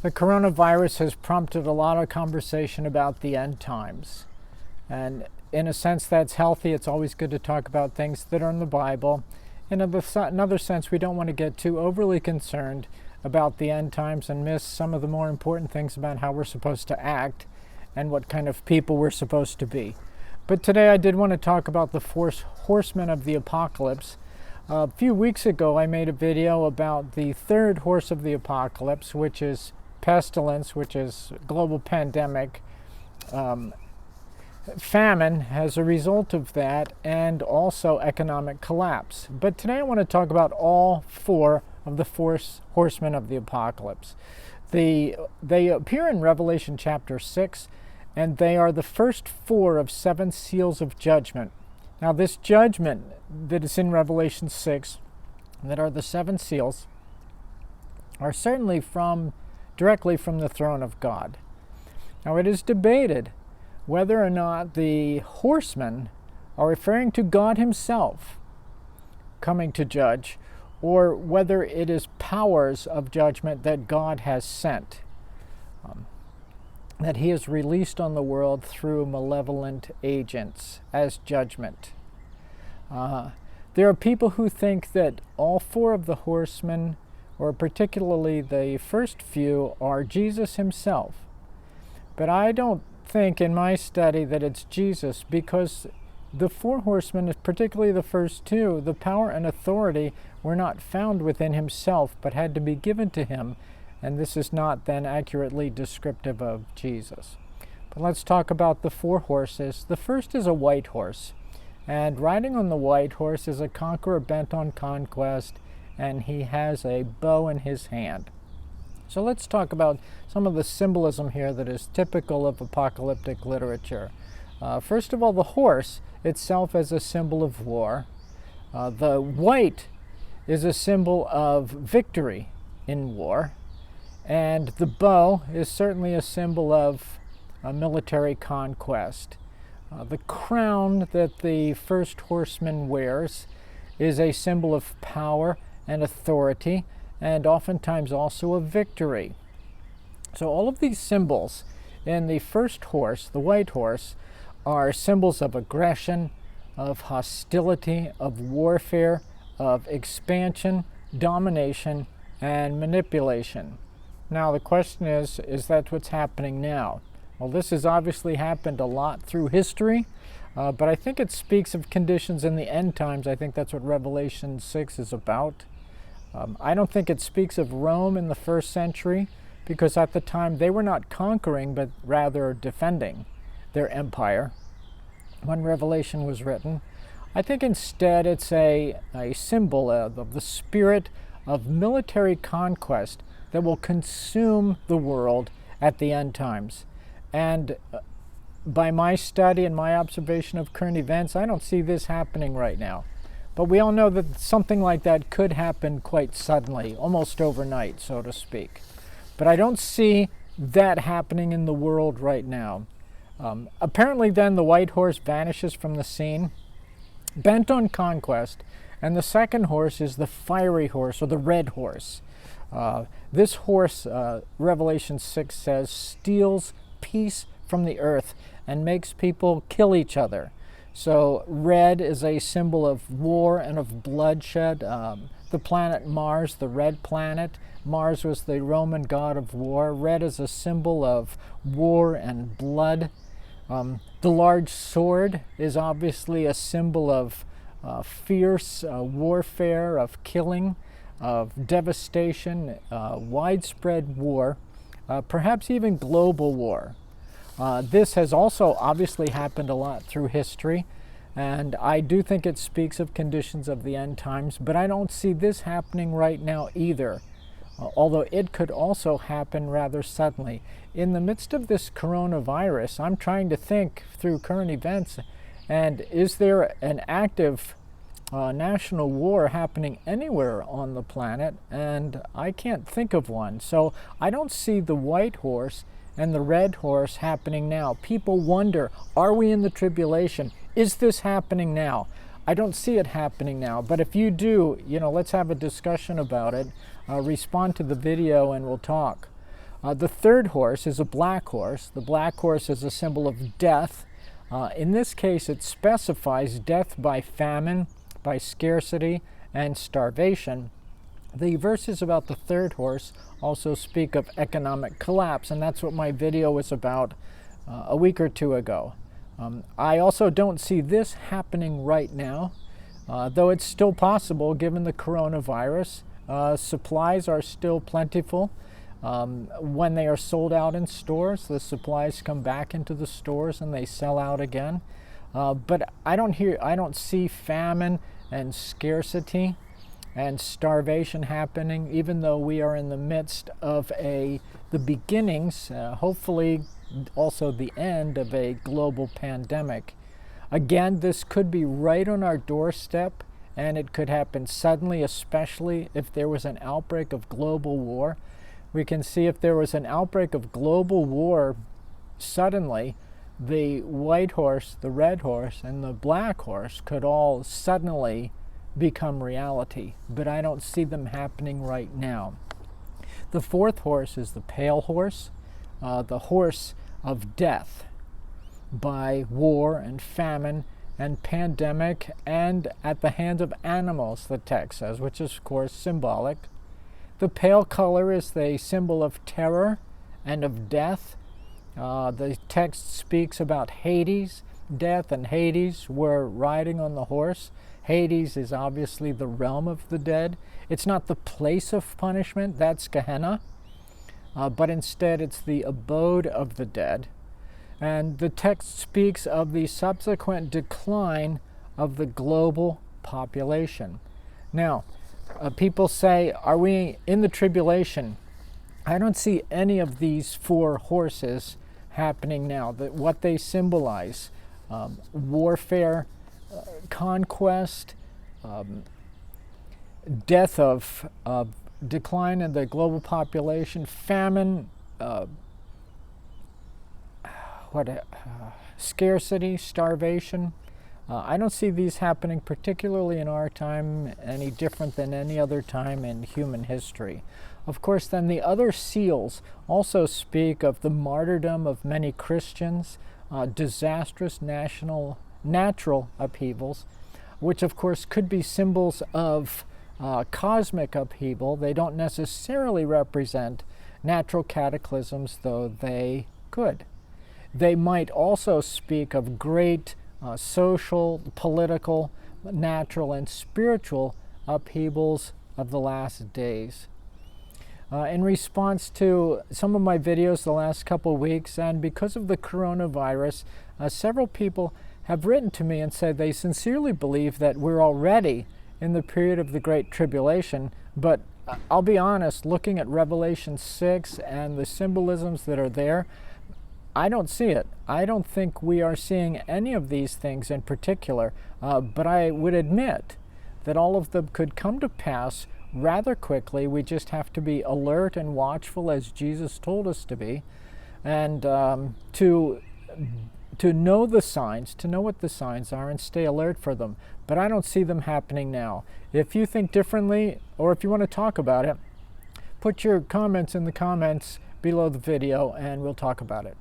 The coronavirus has prompted a lot of conversation about the end times. And in a sense, that's healthy. It's always good to talk about things that are in the Bible. In another sense, we don't want to get too overly concerned about the end times and miss some of the more important things about how we're supposed to act and what kind of people we're supposed to be. But today I did want to talk about the horsemen of the apocalypse. A few weeks ago, I made a video about the third horse of the apocalypse, which is pestilence, which is global pandemic, famine as a result of that, and also economic collapse. But today I want to talk about all four of the horsemen of the apocalypse. They appear in Revelation chapter 6, and they are the first four of 7 seals of judgment. Now, this judgment that is in Revelation 6, that are the 7 seals, are certainly directly from the throne of God. Now, it is debated whether or not the horsemen are referring to God himself coming to judge, or whether it is powers of judgment that God has sent, that he has released on the world through malevolent agents as judgment. There are people who think that all four of the horsemen, or particularly the first few, are Jesus himself. But I don't think in my study that it's Jesus, because the 4 horsemen, particularly the first 2, the power and authority were not found within himself, but had to be given to him, and this is not then accurately descriptive of Jesus. But let's talk about the 4 horses. The first is a white horse, and riding on the white horse is a conqueror bent on conquest, and he has a bow in his hand. So let's talk about some of the symbolism here that is typical of apocalyptic literature. First of all, the horse itself as a symbol of war. The white is a symbol of victory in war, and the bow is certainly a symbol of military conquest. The crown that the first horseman wears is a symbol of power and authority, and oftentimes also of victory. So all of these symbols in the first horse, the white horse, are symbols of aggression, of hostility, of warfare, of expansion, domination, and manipulation. Now the question is that what's happening now? Well, this has obviously happened a lot through history, but I think it speaks of conditions in the end times. I think that's what Revelation 6 is about. I don't think it speaks of Rome in the 1st century, because at the time they were not conquering, but rather defending their empire when Revelation was written. I think instead it's a symbol of the spirit of military conquest that will consume the world at the end times. And by my study and my observation of current events, I don't see this happening right now. But we all know that something like that could happen quite suddenly, almost overnight, so to speak. But I don't see that happening in the world right now. Apparently then the white horse vanishes from the scene, bent on conquest, and the second horse is the fiery horse, or the red horse. This horse, Revelation 6 says, steals peace from the earth and makes people kill each other. So red is a symbol of war and of bloodshed. The planet Mars, the red planet, Mars was the Roman god of war. Red is a symbol of war and blood. The large sword is obviously a symbol of fierce warfare, of killing, of devastation, widespread war, perhaps even global war. This has also obviously happened a lot through history, and I do think it speaks of conditions of the end times, but I don't see this happening right now either, although it could also happen rather suddenly. In the midst of this coronavirus, I'm trying to think through current events, and is there an active national war happening anywhere on the planet? And I can't think of one. So I don't see the white horse and the red horse happening now. People wonder, are we in the tribulation? Is this happening now? I don't see it happening now, but if you do, let's have a discussion about it. Respond to the video and we'll talk. The third horse is a black horse. The black horse is a symbol of death. In this case, it specifies death by famine, by scarcity, and starvation. The verses about the third horse also speak of economic collapse, and that's what my video was about a week or two ago. I also don't see this happening right now, though it's still possible given the coronavirus. Supplies are still plentiful. When they are sold out in stores, the supplies come back into the stores and they sell out again. But I don't see famine and scarcity and starvation happening, even though we are in the midst of the beginnings, hopefully also the end of a global pandemic. Again, this could be right on our doorstep, and it could happen suddenly, especially if there was an outbreak of global war. We can see if there was an outbreak of global war, suddenly the white horse, the red horse, and the black horse could all suddenly become reality, but I don't see them happening right now. The fourth horse is the pale horse, the horse of death by war and famine and pandemic and at the hands of animals, the text says, which is of course symbolic. The pale color is the symbol of terror and of death. The text speaks about Hades. Death and Hades were riding on the horse. Hades is obviously the realm of the dead. It's not the place of punishment, that's Gehenna, but instead it's the abode of the dead. And the text speaks of the subsequent decline of the global population. Now, people say, are we in the tribulation? I don't see any of these four horses happening now. What they symbolize, warfare, conquest, death of decline in the global population, famine, scarcity, starvation. I don't see these happening, particularly in our time, any different than any other time in human history. Of course, then the other seals also speak of the martyrdom of many Christians, disastrous natural upheavals, which of course could be symbols of cosmic upheaval. They don't necessarily represent natural cataclysms, though they could. They might also speak of great social, political, natural, and spiritual upheavals of the last days. In response to some of my videos the last couple of weeks, and because of the coronavirus, several people have written to me and said they sincerely believe that we're already in the period of the Great Tribulation, but I'll be honest, looking at Revelation 6 and the symbolisms that are there, I don't see it. I don't think we are seeing any of these things in particular, but I would admit that all of them could come to pass rather quickly. We just have to be alert and watchful as Jesus told us to be, and to know the signs, to know what the signs are and stay alert for them. But I don't see them happening now. If you think differently, or if you want to talk about it, put your comments in the comments below the video and we'll talk about it.